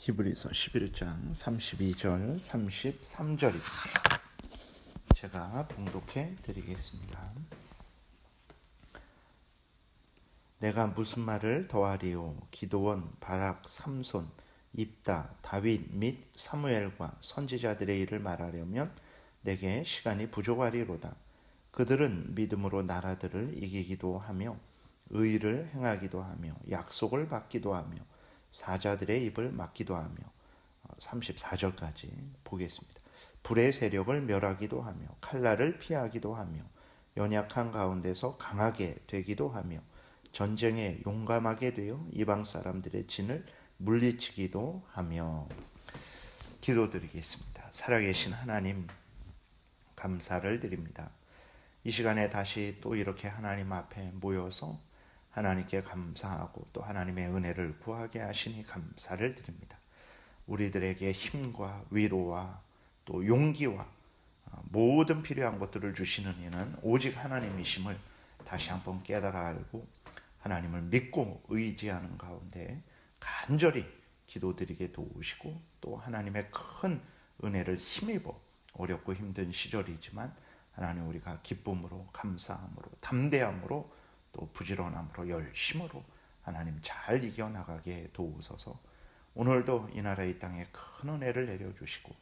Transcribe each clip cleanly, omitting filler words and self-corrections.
히브리서 11장 32절 33절입니다. 제가 봉독해 드리겠습니다. 내가 무슨 말을 더하리요? 기드온, 바락, 삼손, 입다, 다윗 및 사무엘과 선지자들의 일을 말하려면 내게 시간이 부족하리로다. 그들은 믿음으로 나라들을 이기기도 하며 의를 행하기도 하며 약속을 받기도 하며 사자들의 입을 막기도 하며 34절까지 보겠습니다. 불의 세력을 멸하기도 하며 칼날을 피하기도 하며 연약한 가운데서 강하게 되기도 하며 전쟁에 용감하게 되어 이방 사람들의 진을 물리치기도 하며. 기도드리겠습니다. 살아계신 하나님, 감사를 드립니다. 이 시간에 다시 또 이렇게 하나님 앞에 모여서 하나님께 감사하고 또 하나님의 은혜를 구하게 하시니 감사를 드립니다. 우리들에게 힘과 위로와 또 용기와 모든 필요한 것들을 주시는 이는 오직 하나님이심을 다시 한번 깨달아 알고 하나님을 믿고 의지하는 가운데 간절히 기도드리게 도우시고 또 하나님의 큰 은혜를 힘입어 어렵고 힘든 시절이지만 하나님 우리가 기쁨으로 감사함으로 담대함으로 또 부지런함으로 열심으로 하나님 잘 이겨나가게 도우소서. 오늘도 이 나라 이 땅에 큰 은혜를 내려주시고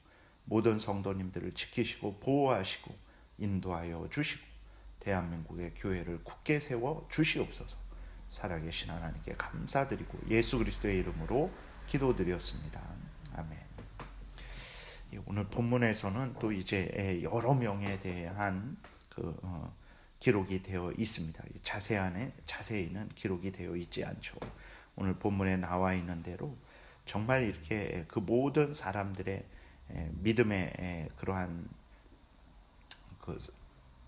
모든 성도님들을 지키시고 보호하시고 인도하여 주시고 대한민국의 교회를 굳게 세워 주시옵소서. 살아계신 하나님께 감사드리고 예수 그리스도의 이름으로 기도드렸습니다. 아멘. 오늘 본문에서는 또 이제 여러 명에 대한 기록이 되어 있습니다. 자세히는 기록이 되어 있지 않죠. 오늘 본문에 나와 있는 대로 정말 이렇게 그 모든 사람들의 믿음의 그러한 그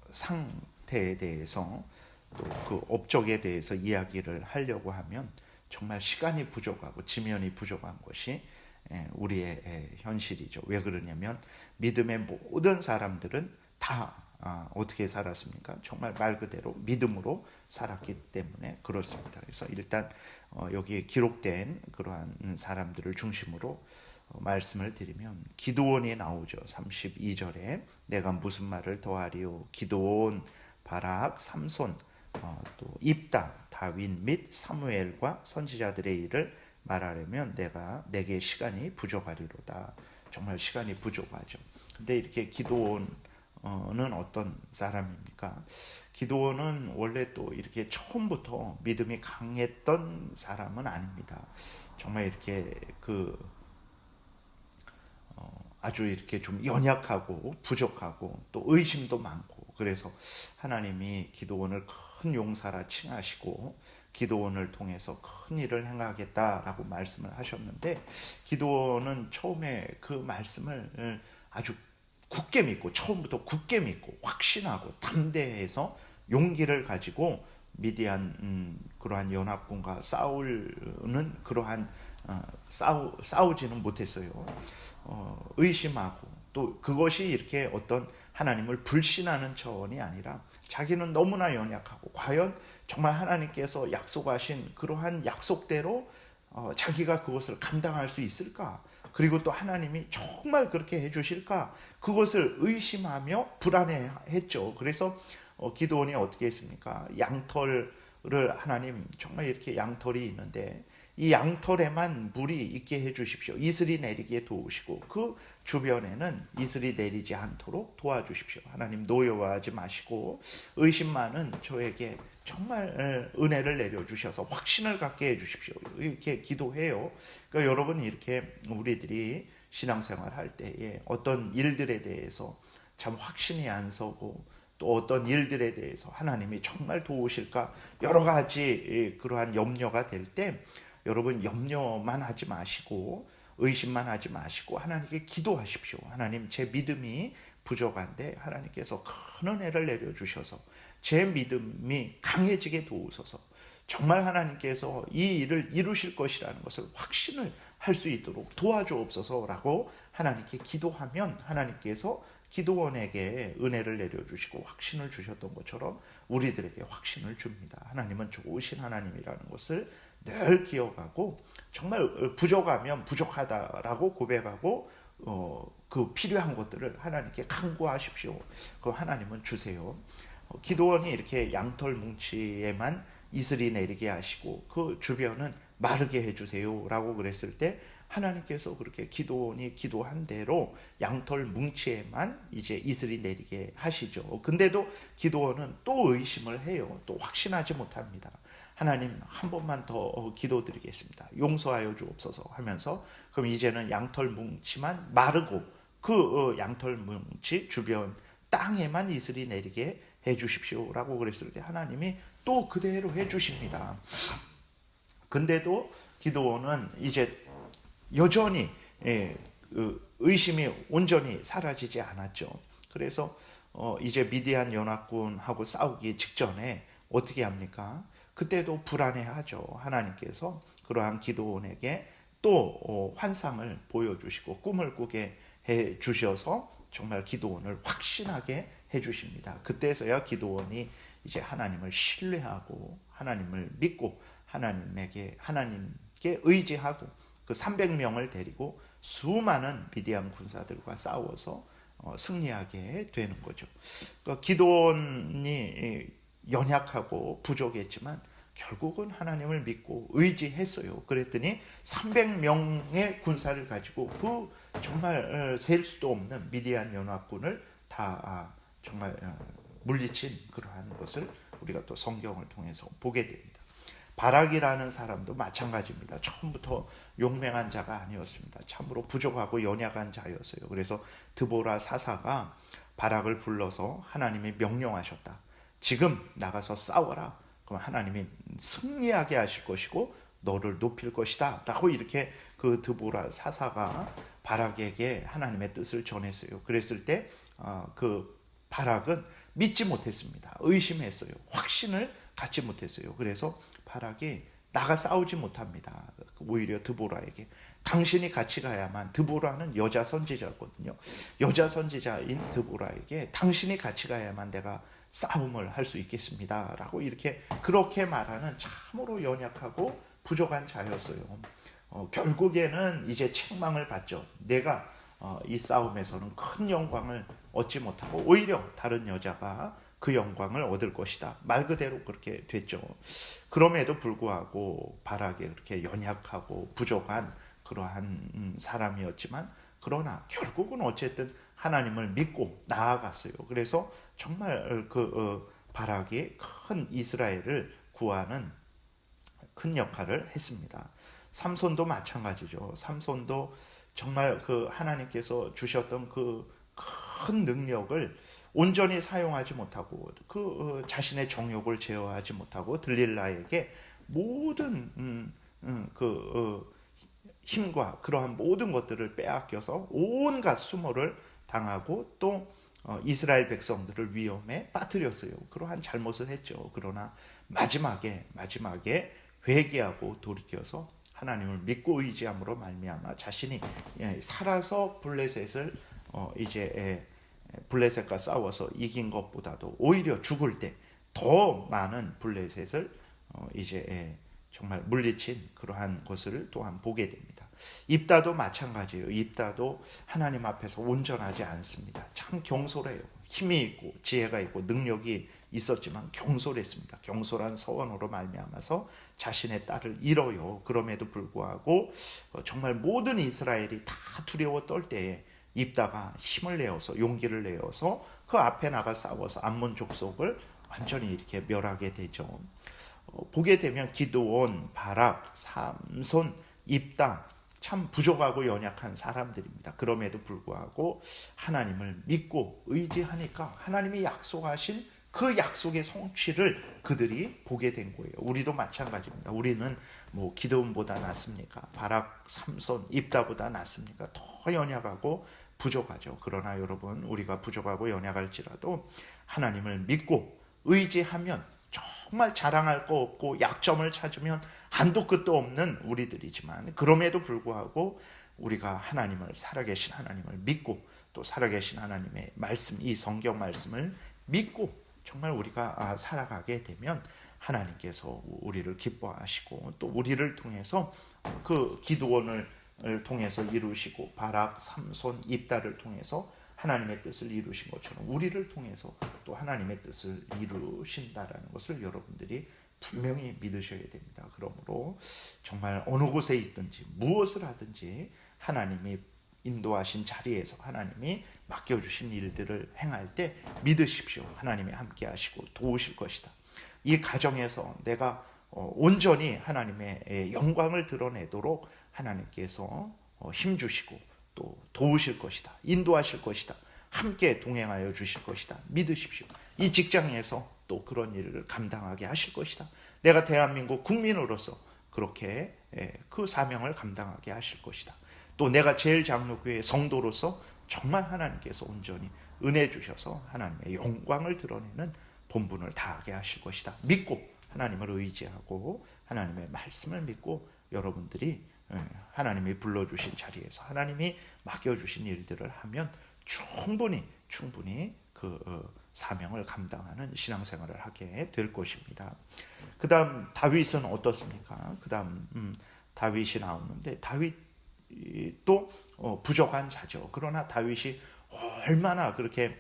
상태에 대해서 또 그 업적에 대해서 이야기를 하려고 하면 정말 시간이 부족하고 지면이 부족한 것이 우리의 현실이죠. 왜 그러냐면 믿음의 모든 사람들은 다 어떻게 살았습니까? 정말 말 그대로 믿음으로 살았기 때문에 그렇습니다. 그래서 일단 여기에 기록된 그러한 사람들을 중심으로 말씀을 드리면 기드온이 나오죠. 32절에 내가 무슨 말을 더하리요? 기드온, 바락, 삼손, 또 입다, 다윗 및 사무엘과 선지자들의 일을 말하려면 내게 시간이 부족하리로다. 정말 시간이 부족하죠. 근데 이렇게 기드온은 어떤 사람입니까? 기드온은 원래 또 이렇게 처음부터 믿음이 강했던 사람은 아닙니다. 정말 이렇게 아주 이렇게 좀 연약하고 부족하고 또 의심도 많고 그래서 하나님이 기드온을 큰 용사라 칭하시고 기드온을 통해서 큰 일을 행하겠다라고 말씀을 하셨는데 기드온은 처음에 그 말씀을 아주 굳게 믿고 처음부터 굳게 믿고 확신하고 담대해서 용기를 가지고 미디안 그러한 연합군과 싸우는 그러한 싸우지는 못했어요. 의심하고 또 그것이 이렇게 어떤 하나님을 불신하는 차원이 아니라 자기는 너무나 연약하고 과연 정말 하나님께서 약속하신 그러한 약속대로 자기가 그것을 감당할 수 있을까? 그리고 또 하나님이 정말 그렇게 해주실까? 그것을 의심하며 불안해했죠. 그래서 기드온이 어떻게 했습니까? 양털을 하나님 정말 이렇게 양털이 있는데 이 양털에만 물이 있게 해주십시오. 이슬이 내리게 도우시고 그 주변에는 이슬이 내리지 않도록 도와주십시오. 하나님 노여워하지 마시고 의심 많은 저에게 정말 은혜를 내려주셔서 확신을 갖게 해주십시오. 이렇게 기도해요. 그러니까 여러분 이렇게 우리들이 신앙생활 할 때에 어떤 일들에 대해서 참 확신이 안 서고 또 어떤 일들에 대해서 하나님이 정말 도우실까 여러 가지 그러한 염려가 될 때 여러분 염려만 하지 마시고 의심만 하지 마시고 하나님께 기도하십시오. 하나님 제 믿음이 부족한데 하나님께서 큰 은혜를 내려주셔서 제 믿음이 강해지게 도우소서. 정말 하나님께서 이 일을 이루실 것이라는 것을 확신을 할 수 있도록 도와주옵소서라고 하나님께 기도하면 하나님께서 기드온에게 은혜를 내려주시고 확신을 주셨던 것처럼 우리들에게 확신을 줍니다. 하나님은 좋으신 하나님이라는 것을 늘 기억하고 정말 부족하면 부족하다라고 고백하고 그 필요한 것들을 하나님께 간구하십시오. 그 하나님은 주세요. 기도원이 이렇게 양털 뭉치에만 이슬이 내리게 하시고 그 주변은 마르게 해주세요라고 그랬을 때 하나님께서 그렇게 기도원이 기도한 대로 양털 뭉치에만 이제 이슬이 내리게 하시죠. 근데도 기도원은 또 의심을 해요. 또 확신하지 못합니다. 하나님 한 번만 더 기도드리겠습니다. 용서하여 주옵소서 하면서 그럼 이제는 양털 뭉치만 마르고 그 양털 뭉치 주변 땅에만 이슬이 내리게 해주십시오라고 그랬을 때 하나님이 또 그대로 해주십니다. 근데도 기드온은 이제 여전히 의심이 온전히 사라지지 않았죠. 그래서 이제 미디안 연합군하고 싸우기 직전에 어떻게 합니까? 그때도 불안해하죠. 하나님께서 그러한 기드온에게 또 환상을 보여주시고 꿈을 꾸게 해주셔서 정말 기드온을 확신하게 해주십니다. 그때서야 기드온이 이제 하나님을 신뢰하고 하나님을 믿고 하나님께 의지하고 그 300명을 데리고 수많은 미디안 군사들과 싸워서 승리하게 되는 거죠. 그러니까 기드온이 연약하고 부족했지만 결국은 하나님을 믿고 의지했어요. 그랬더니 300명의 군사를 가지고 그 정말 셀 수도 없는 미디안 연합군을 다 정말 물리친 그러한 것을 우리가 또 성경을 통해서 보게 됩니다. 바락이라는 사람도 마찬가지입니다. 처음부터 용맹한 자가 아니었습니다. 참으로 부족하고 연약한 자였어요. 그래서 드보라 사사가 바락을 불러서 하나님이 명령하셨다. 지금 나가서 싸워라. 그럼 하나님이 승리하게 하실 것이고 너를 높일 것이다 라고 이렇게 그 드보라 사사가 바락에게 하나님의 뜻을 전했어요. 그랬을 때 그 바락은 믿지 못했습니다. 의심했어요. 확신을 갖지 못했어요. 그래서 바락이 나가 싸우지 못합니다. 오히려 드보라에게 당신이 같이 가야만, 드보라는 여자 선지자거든요. 여자 선지자인 드보라에게 당신이 같이 가야만 내가 싸움을 할 수 있겠습니다 라고 이렇게 그렇게 말하는 참으로 연약하고 부족한 자였어요. 결국에는 이제 책망을 받죠. 내가 이 싸움에서는 큰 영광을 얻지 못하고 오히려 다른 여자가 그 영광을 얻을 것이다. 말 그대로 그렇게 됐죠. 그럼에도 불구하고 바락이 그렇게 연약하고 부족한 그러한 사람이었지만 그러나 결국은 어쨌든 하나님을 믿고 나아갔어요. 그래서 정말 바락이 큰 이스라엘을 구하는 큰 역할을 했습니다. 삼손도 마찬가지죠. 삼손도 정말 그 하나님께서 주셨던 그 큰 능력을 온전히 사용하지 못하고 그 자신의 정욕을 제어하지 못하고 들릴라에게 모든 힘과 그러한 모든 것들을 빼앗겨서 온갖 수모를 당하고 또 이스라엘 백성들을 위험에 빠뜨렸어요. 그러한 잘못을 했죠. 그러나 마지막에 회개하고 돌이켜서 하나님을 믿고 의지함으로 말미암아 자신이 살아서 블레셋을 이제 블레셋과 싸워서 이긴 것보다도 오히려 죽을 때 더 많은 블레셋을 이제 정말 물리친 그러한 것을 또한 보게 됩니다. 입다도 마찬가지예요. 입다도 하나님 앞에서 온전하지 않습니다. 참 경솔해요. 힘이 있고 지혜가 있고 능력이 있었지만 경솔했습니다. 경솔한 서원으로 말미암아서 자신의 딸을 잃어요. 그럼에도 불구하고 정말 모든 이스라엘이 다 두려워 떨 때에 입다가 힘을 내어서 용기를 내어서 그 앞에 나가 싸워서 암몬 족속을 완전히 이렇게 멸하게 되죠. 보게 되면 기드온, 바락, 삼손, 입다 참 부족하고 연약한 사람들입니다. 그럼에도 불구하고 하나님을 믿고 의지하니까 하나님이 약속하신 그 약속의 성취를 그들이 보게 된 거예요. 우리도 마찬가지입니다. 우리는 뭐 기드온보다 낫습니까? 바락, 삼손, 입다보다 낫습니까? 더 연약하고 부족하죠. 그러나 여러분, 우리가 부족하고 연약할지라도 하나님을 믿고 의지하면 정말 자랑할 거 없고 약점을 찾으면 한도 끝도 없는 우리들이지만 그럼에도 불구하고 우리가 하나님을, 살아계신 하나님을 믿고 또 살아계신 하나님의 말씀, 이 성경 말씀을 믿고 정말 우리가 살아가게 되면 하나님께서 우리를 기뻐하시고 또 우리를 통해서 그 기드온을 통해서 이루시고 바락, 삼손, 입다를 통해서 하나님의 뜻을 이루신 것처럼 우리를 통해서 또 하나님의 뜻을 이루신다라는 것을 여러분들이 분명히 믿으셔야 됩니다. 그러므로 정말 어느 곳에 있든지 무엇을 하든지 하나님이 인도하신 자리에서 하나님이 맡겨주신 일들을 행할 때 믿으십시오. 하나님이 함께 하시고 도우실 것이다. 이 가정에서 내가 온전히 하나님의 영광을 드러내도록 하나님께서 힘주시고 또 도우실 것이다. 인도하실 것이다. 함께 동행하여 주실 것이다. 믿으십시오. 이 직장에서 또 그런 일을 감당하게 하실 것이다. 내가 대한민국 국민으로서 그렇게 그 사명을 감당하게 하실 것이다. 또 내가 제일장로교회 성도로서 정말 하나님께서 온전히 은혜 주셔서 하나님의 영광을 드러내는 본분을 다하게 하실 것이다. 믿고 하나님을 의지하고 하나님의 말씀을 믿고 여러분들이 하나님이 불러주신 자리에서 하나님이 맡겨주신 일들을 하면 충분히 그 사명을 감당하는 신앙생활을 하게 될 것입니다. 그 다음 다윗은 어떻습니까? 그 다음 다윗이 나오는데 다윗도 부족한 자죠. 그러나 다윗이 얼마나 그렇게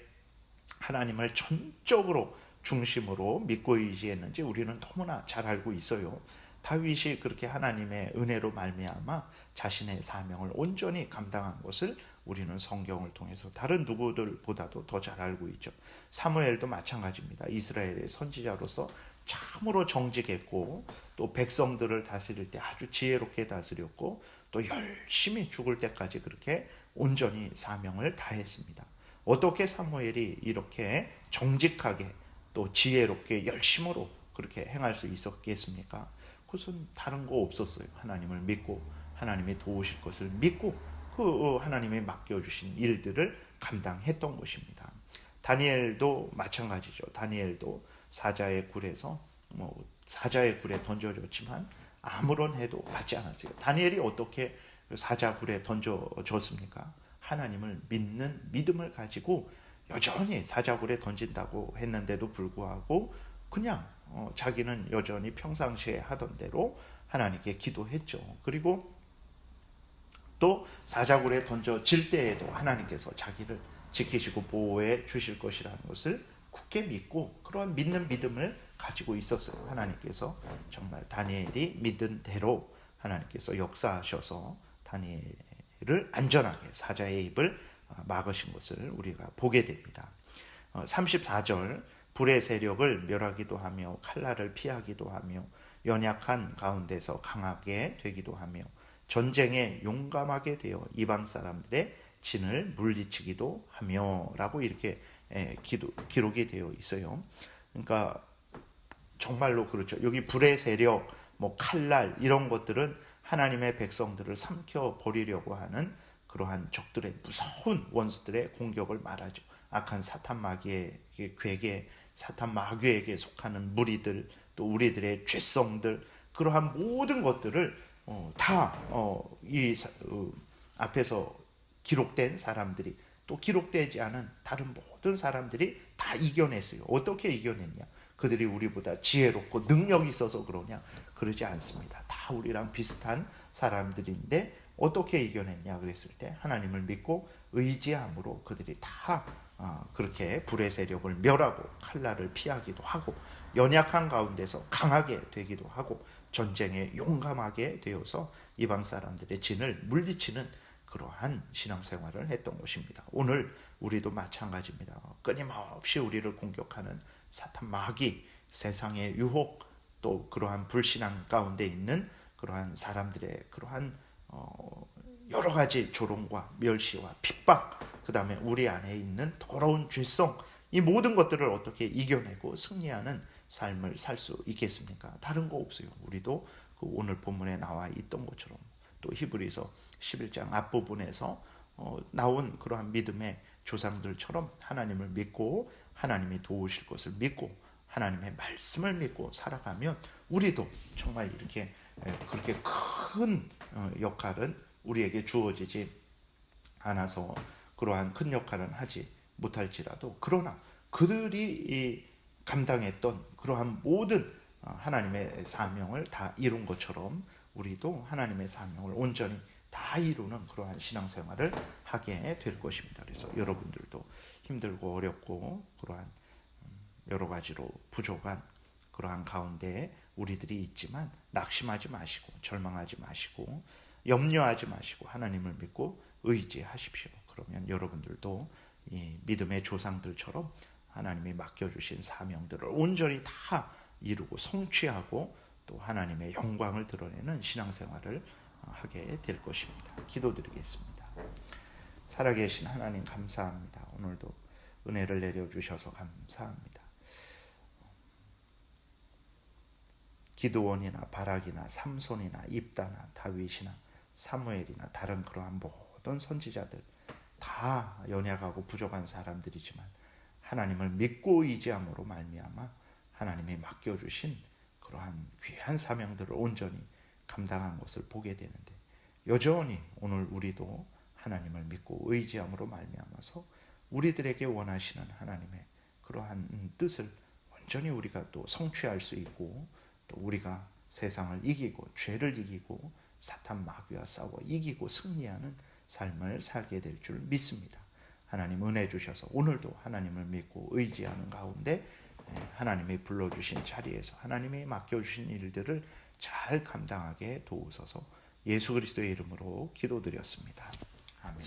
하나님을 전적으로 중심으로 믿고 의지했는지 우리는 너무나 잘 알고 있어요. 다윗이 그렇게 하나님의 은혜로 말미암아 자신의 사명을 온전히 감당한 것을 우리는 성경을 통해서 다른 누구들보다도 더 잘 알고 있죠. 사무엘도 마찬가지입니다. 이스라엘의 선지자로서 참으로 정직했고 또 백성들을 다스릴 때 아주 지혜롭게 다스렸고 또 열심히 죽을 때까지 그렇게 온전히 사명을 다했습니다. 어떻게 사무엘이 이렇게 정직하게 또 지혜롭게 열심으로 그렇게 행할 수 있었겠습니까? 그것은 다른 거 없었어요. 하나님을 믿고 하나님이 도우실 것을 믿고 그 하나님이 맡겨주신 일들을 감당했던 것입니다. 다니엘도 마찬가지죠. 다니엘도 사자의 굴에서 사자의 굴에 던져졌지만 아무런 해도 받지 않았어요. 다니엘이 어떻게 사자 굴에 던져졌습니까? 하나님을 믿는 믿음을 가지고 여전히 사자굴에 던진다고 했는데도 불구하고 그냥 자기는 여전히 평상시에 하던 대로 하나님께 기도했죠. 그리고 또 사자굴에 던져질 때에도 하나님께서 자기를 지키시고 보호해 주실 것이라는 것을 굳게 믿고 그러한 믿는 믿음을 가지고 있었어요. 하나님께서 정말 다니엘이 믿은 대로 하나님께서 역사하셔서 다니엘을 안전하게 사자의 입을 막으신 것을 우리가 보게 됩니다. 34절 불의 세력을 멸하기도 하며 칼날을 피하기도 하며 연약한 가운데서 강하게 되기도 하며 전쟁에 용감하게 되어 이방 사람들의 진을 물리치기도 하며 라고 이렇게 기록이 되어 있어요. 그러니까 정말로 그렇죠. 여기 불의 세력, 칼날 이런 것들은 하나님의 백성들을 삼켜버리려고 하는 그러한 적들의 무서운 원수들의 공격을 말하죠. 악한 사탄 마귀의 괴계, 사탄 마귀에게 속하는 무리들, 또 우리들의 죄성들, 그러한 모든 것들을 다 이 앞에서 기록된 사람들이 또 기록되지 않은 다른 모든 사람들이 다 이겨냈어요. 어떻게 이겨냈냐? 그들이 우리보다 지혜롭고 능력이 있어서 그러냐? 그러지 않습니다. 다 우리랑 비슷한 사람들인데 어떻게 이겨냈냐 그랬을 때 하나님을 믿고 의지함으로 그들이 다 그렇게 불의 세력을 멸하고 칼날을 피하기도 하고 연약한 가운데서 강하게 되기도 하고 전쟁에 용감하게 되어서 이방 사람들의 진을 물리치는 그러한 신앙생활을 했던 것입니다. 오늘 우리도 마찬가지입니다. 끊임없이 우리를 공격하는 사탄 마귀, 세상의 유혹, 또 그러한 불신앙 가운데 있는 그러한 사람들의 그러한 여러 가지 조롱과 멸시와 핍박, 그 다음에 우리 안에 있는 더러운 죄성, 이 모든 것들을 어떻게 이겨내고 승리하는 삶을 살 수 있겠습니까? 다른 거 없어요. 우리도 그 오늘 본문에 나와 있던 것처럼 또 히브리서 11장 앞부분에서 나온 그러한 믿음의 조상들처럼 하나님을 믿고 하나님이 도우실 것을 믿고 하나님의 말씀을 믿고 살아가면 우리도 정말 이렇게 그렇게 큰 역할은 우리에게 주어지지 않아서 그러한 큰 역할은 하지 못할지라도 그러나 그들이 감당했던 그러한 모든 하나님의 사명을 다 이룬 것처럼 우리도 하나님의 사명을 온전히 다 이루는 그러한 신앙생활을 하게 될 것입니다. 그래서 여러분들도 힘들고 어렵고 그러한 여러 가지로 부족한 그러한 가운데 우리들이 있지만 낙심하지 마시고 절망하지 마시고 염려하지 마시고 하나님을 믿고 의지하십시오. 그러면 여러분들도 이 믿음의 조상들처럼 하나님이 맡겨주신 사명들을 온전히 다 이루고 성취하고 또 하나님의 영광을 드러내는 신앙생활을 하게 될 것입니다. 기도드리겠습니다. 살아계신 하나님 감사합니다. 오늘도 은혜를 내려주셔서 감사합니다. 기드온이나 바락이나 삼손이나 입다나 다윗이나 사무엘이나 다른 그러한 모든 선지자들 다 연약하고 부족한 사람들이지만 하나님을 믿고 의지함으로 말미암아 하나님이 맡겨주신 그러한 귀한 사명들을 온전히 감당한 것을 보게 되는데 여전히 오늘 우리도 하나님을 믿고 의지함으로 말미암아서 우리들에게 원하시는 하나님의 그러한 뜻을 온전히 우리가 또 성취할 수 있고 또 우리가 세상을 이기고 죄를 이기고 사탄 마귀와 싸워 이기고 승리하는 삶을 살게 될 줄 믿습니다. 하나님 은혜 주셔서 오늘도 하나님을 믿고 의지하는 가운데 하나님이 불러주신 자리에서 하나님이 맡겨주신 일들을 잘 감당하게 도우소서. 예수 그리스도의 이름으로 기도드렸습니다. 아멘.